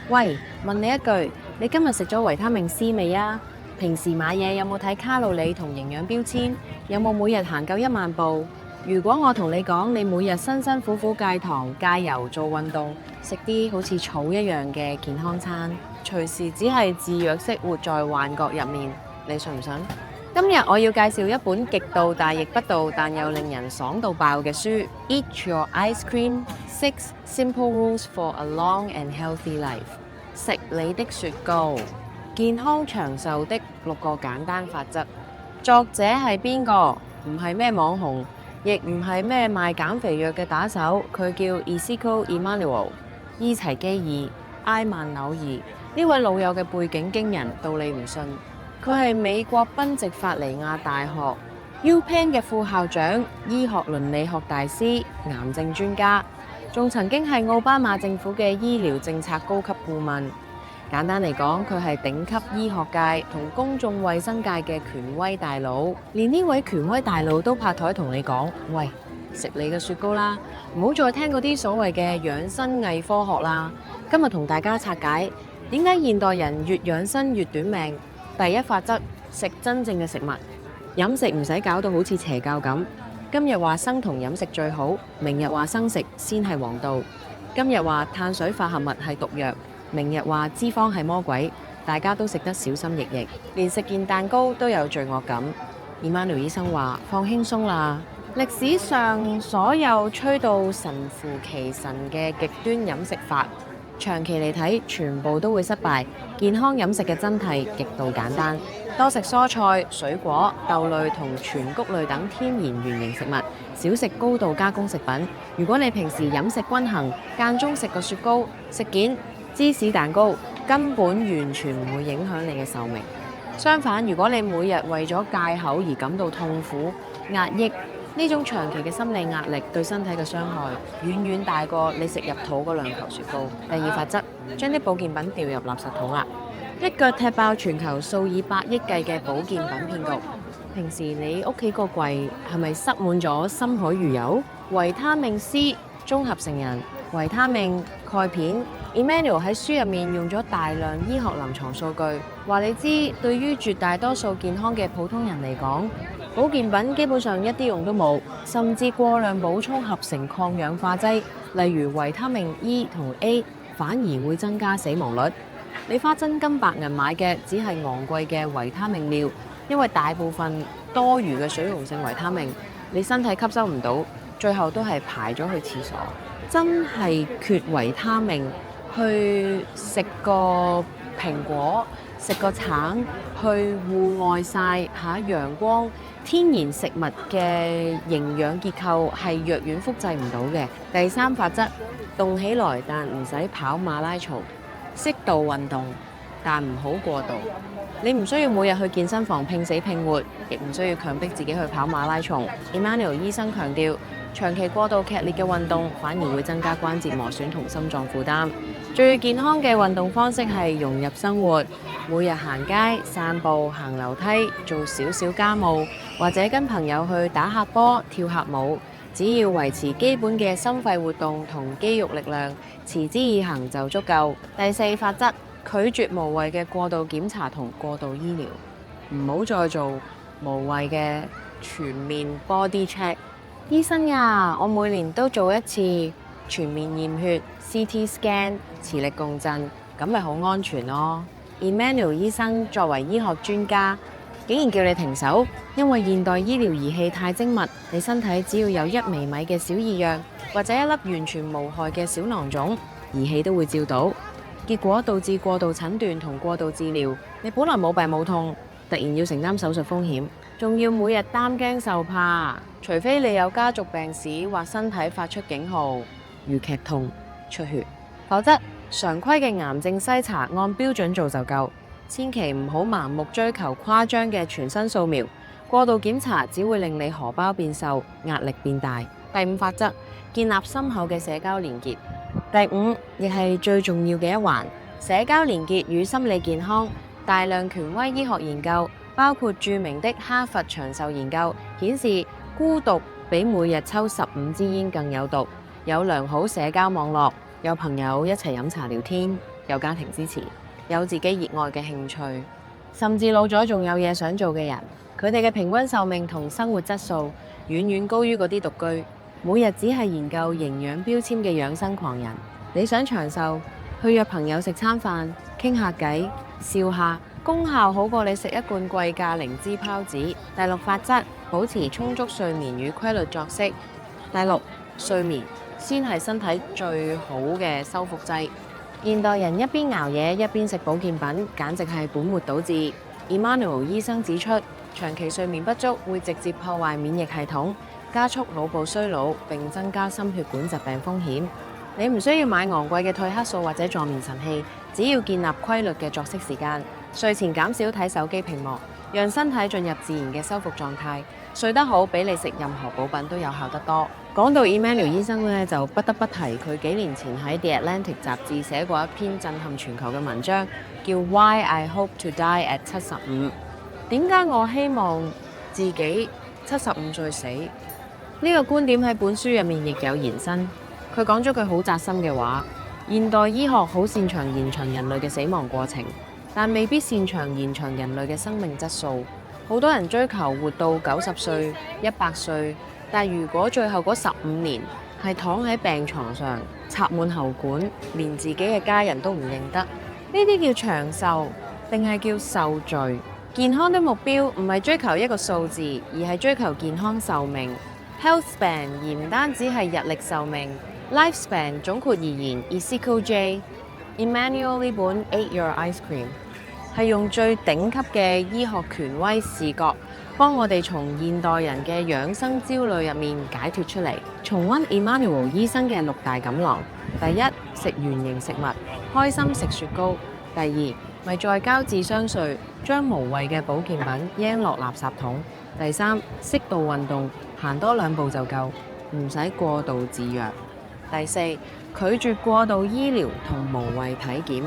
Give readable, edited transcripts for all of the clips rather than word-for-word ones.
喂，問你一句，你今日食咗維他命 C 未啊？平時買嘢有冇睇卡路里同營養標籤？有冇每日行夠1萬步？如果我同你講，你每日辛辛苦苦戒糖、戒油、做運動，食啲好似草一樣嘅健康餐，隨時只係自虐式活在幻覺入面，你信唔信？今日我要介紹一本極度大逆不道，但又令人爽到爆嘅書《Eat Your Ice Cream: 6 Simple Rules for a Long and Healthy Life》。食你的雪糕，健康長壽的6個簡單法則。作者係邊個？唔係咩網紅，亦唔係咩賣減肥藥嘅打手，佢叫 Ezekiel Emanuel 伊齊基爾埃曼紐爾。呢位老友嘅背景驚人到你唔信。佢係美國賓夕法尼亞大學 UPenn 嘅副校長、醫學倫理學大師、癌症專家，仲曾經係奧巴馬政府嘅醫療政策高級顧問。簡單嚟講，佢係頂級醫學界同公眾衛生界嘅權威大佬。連呢位權威大佬都拍台同你講：喂，食你嘅雪糕啦，唔好再聽嗰啲所謂嘅養生偽科學啦。今日同大家拆解點解現代人越養生越短命。第一法則：食真正嘅食物，飲食唔使搞到好似邪教咁。今日話生酮飲食最好，明日話生食先係王道。今日話碳水化合物係毒藥，明日話脂肪係魔鬼。大家都食得小心翼翼，連食件蛋糕都有罪惡感。Emanuel 醫生話：放輕鬆啦。歷史上所有吹到神乎其神嘅極端飲食法，長期嚟睇，全部都會失敗。健康飲食嘅真諦極度簡單，多食蔬菜、水果、豆類同全穀類等天然原型食物，少食高度加工食品。如果你平時飲食均衡，間中食個雪糕、食件芝士蛋糕，根本完全唔會影響你嘅壽命。相反，如果你每日為咗戒口而感到痛苦、壓抑，呢種長期嘅心理壓力對身體嘅傷害遠遠大過你食入肚嗰2球雪糕。第二法則：將啲保健品掉入垃圾桶啦，一腳踢爆全球數以百億計嘅保健品騙局。平時你屋企個櫃係咪塞滿咗深海魚油、維他命 C 綜合成人、維他命、鈣片？Emanuel 喺書入面用咗大量醫學臨床數據，話你知對於絕大多數健康嘅普通人嚟講，保健品基本上一啲用都冇，甚至過量補充合成抗氧化劑，例如維他命 E 同 A， 反而會增加死亡率。你花真金白銀買嘅只係昂貴嘅維他命料，因為大部分多餘嘅水溶性維他命，你身體吸收唔到，最後都係排咗去廁所。真係缺維他命，去食個蘋果，食個橙，去戶外曬下陽光。天然食物嘅營養結構係藥丸複製唔到嘅。第三法則：動起來，但唔使跑馬拉松。適度運動，但唔好過度。你唔需要每日去健身房拼死拼活，亦唔需要強迫自己去跑馬拉松。Emanuel 醫生強調，長期過度劇烈嘅運動反而會增加關節磨損同心臟負擔。最健康嘅運動方式係融入生活，每日行街、散步、行樓梯，做少少家務，或者跟朋友去打下波、跳下舞。只要維持基本嘅心肺活動同肌肉力量，持之以恆就足夠。第四法則：拒絕無謂嘅過度檢查同過度醫療，唔好再做無謂嘅全面 body check。醫生啊，我每年都做一次全面驗血、CT scan、磁力共振，咁咪好安全咯。Emanuel 醫生作為醫學專家，竟然叫你停手，因為現代醫療儀器太精密，你身體只要有1微米嘅小異樣，或者一粒完全無害嘅小囊腫，儀器都會照到。結果導致過度診斷同過度治療，你本來冇病冇痛，突然要承擔手術風險，仲要每日擔驚受怕。除非你有家族病史或身體發出警號，如劇痛、出血，否則常規嘅癌症篩查按標準做就夠。千祈唔好盲目追求誇張嘅全身掃描，過度檢查只會令你荷包變瘦，壓力變大。第五法則：建立深厚嘅社交連結。第五，亦係最重要嘅一環，社交連結與心理健康。大量權威醫學研究，包括著名的哈佛長壽研究，顯示孤獨比每日抽15支煙更有毒。有良好社交網絡，有朋友一齊飲茶聊天，有家庭支持，有自己熱愛嘅興趣，甚至老咗仲有嘢想做嘅人，佢哋嘅平均壽命同生活質素遠遠高於嗰啲獨居，每日只係研究營養標籤嘅養生狂人。你想長壽，去約朋友食餐飯，傾下偈，笑下，功效好過你食一罐貴價靈芝孢子。第六法則，保持充足睡眠與規律作息。第六，睡眠先係身體最好嘅修復劑。現代人一邊熬夜一邊食保健品，簡直係本末倒置。Emmanuel 醫生指出，長期睡眠不足會直接破壞免疫系統，加速腦部衰老，並增加心血管疾病風險。你唔需要買昂貴嘅褪黑素或者助眠神器，只要建立規律嘅作息時間，睡前減少睇手機屏幕，讓身體進入自然嘅修復狀態。睡得好比你食任何補品都有效得多。講到 Emmanuel 醫生呢，就不得不提佢幾年前喺 The Atlantic 雜誌寫過一篇震撼全球嘅文章，叫 Why I Hope to Die at 75。點解我希望自己75歲死？呢個觀點喺本書入面亦有延伸。佢講咗句好扎心嘅話：現代醫學好擅長延長人類嘅死亡過程，但未必擅長延長人類嘅生命質素。好多人追求活到90歲、100歲，但如果最後嗰15年係躺喺病床上，插滿喉管，連自己嘅家人都唔認得，呢啲叫長壽定係叫受罪？健康的目標唔係追求一個數字，而係追求健康壽命。Health span 而唔單止係日曆壽命。Lifespan 總括而言 ，Ezekiel J. Emmanuel 呢本 Eat Your Ice Cream 係用最頂級嘅醫學權威視角，幫我哋從現代人嘅養生焦慮入面解脫出嚟。重溫 Emmanuel 醫生嘅6大錦囊：第一，食原形食物，開心食雪糕；第二，咪再交智商稅，將無謂嘅保健品扔落垃圾桶；第三，適度運動，行多2步就夠，唔使過度自虐。第四，拒絕過度醫療同無謂體檢，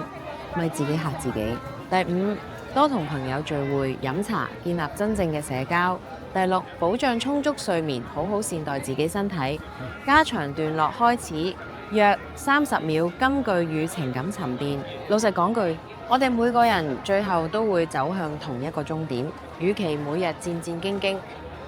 咪自己嚇自己。第五，多同朋友聚會飲茶，建立真正嘅社交。第六，保障充足睡眠，好好善待自己身體。加長段落開始，約30秒金句與情感沉澱。老實講句，我哋每個人最後都會走向同一個終點，與其每日戰戰兢兢，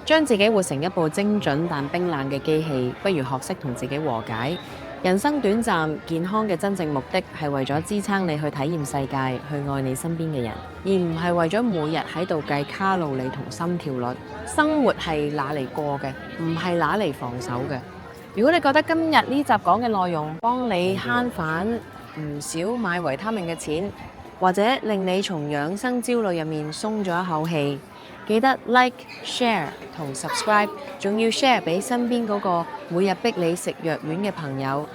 將自己活成一部精準但冰冷嘅機器，不如學識同自己和解。人生短暫，健康嘅真正目的係為咗支撐你去體驗世界，去愛你身邊嘅人，而唔係為咗每日喺度計卡路里同心跳率。生活係拿嚟過嘅，唔係拿嚟防守嘅。如果你覺得今日呢集講嘅內容幫你慳返唔少買維他命嘅錢，或者令你從養生焦慮入面鬆咗一口氣，記得 like、share 同 subscribe，仲要 share 俾身邊嗰個每日逼你食藥丸嘅朋友，